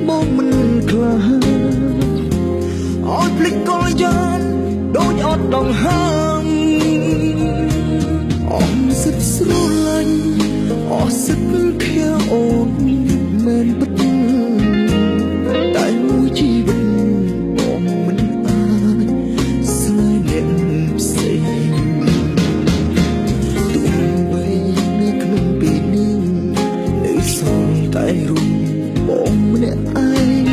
បងមិនខ្លាចអត់ភ្លេចកលយ៉ាងដូចអត់ដងហើមអមសិតស្រឡាញ់អស់សិតខៀវអូនមែនពិតតែមួយជីវិតបងមិនអាចស្នេហ៍អ្នកផ្សេងទោះបីនៅក្នុងពេលនេះនៅសល់តែរូបបងម្នាក់ឯង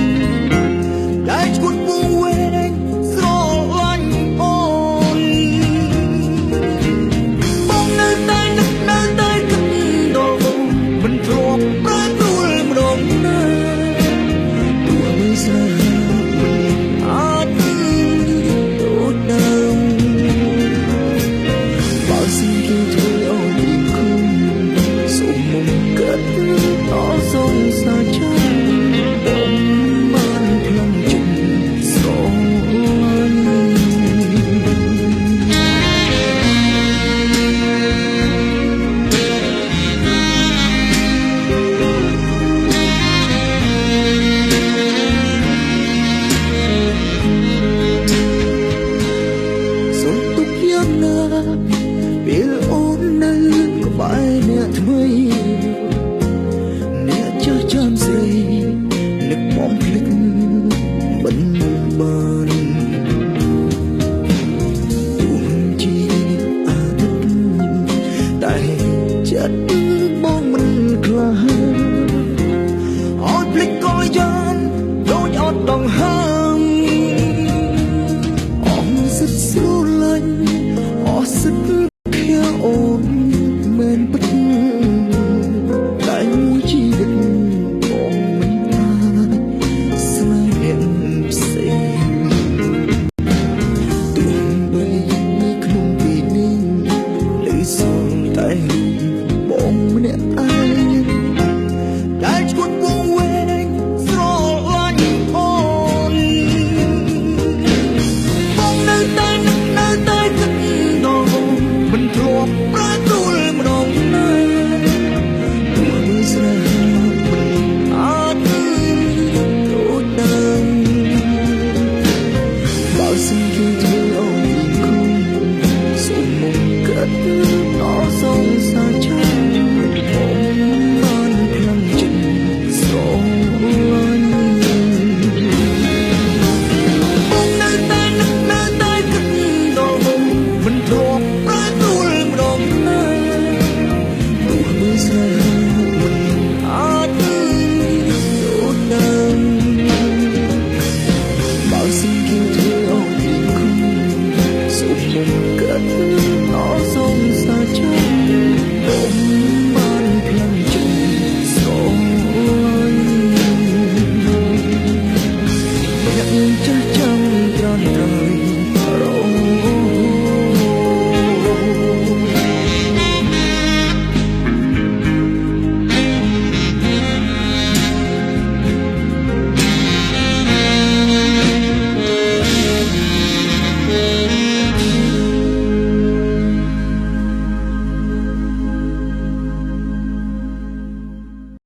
ដែលឈួតពងវែងស្រឡាញ់អូនបងនៅតែគិតដល់មិនធ្លាប់ប្រែប្រួលម្ដងណាទោះបីស្នេហាមិនអាចដូចដើមបើសិនគេធ្វើឲ្យរៀងគុំសូមមុំកាត់ដល់សងសាចាពេលអូននៅក្បែរអ្នកថ្មីអ្នកចាស់ចាំស្រីនឹកបំភ្លេចមិនបានទោះជាអតីតតែចិត្តបងមិនខ្លាចអត់ភ្លេចកលយ៉ាងដូចអត់ដងហើមអមសិតស្រឡាញ់អស់សិតអូនមែនពិតតែមួយជីវិតបងមិនអាចស្នេហ៍អ្នកផ្សេងទោះបីនៅក្នុងពេលនេះនៅសល់តែរូបបងម្នាក់ឯងដែលឈួតពងវែងស្រឡាញ់អូនបងនៅតែគិតដល់មិនធ្លាប់ប្រែប្រួលម្ដងណាទោះបីស្នេហាមិនអាចដូចដើមបើសិនគេធ្វើឲ្យគុំសូមមុំកាត់ដល់សងសាចាបងបានខ្លាំងចិត្តស្រឡាញ់បងនៅតែគិតដល់មិនធ្លាប់ប្រែប្រួលម្ដងណាទោះបីស្នេហាមិនអាចដូចដើមបើសិនគេធ្វើឲ្យគុំសូមមុំកាត់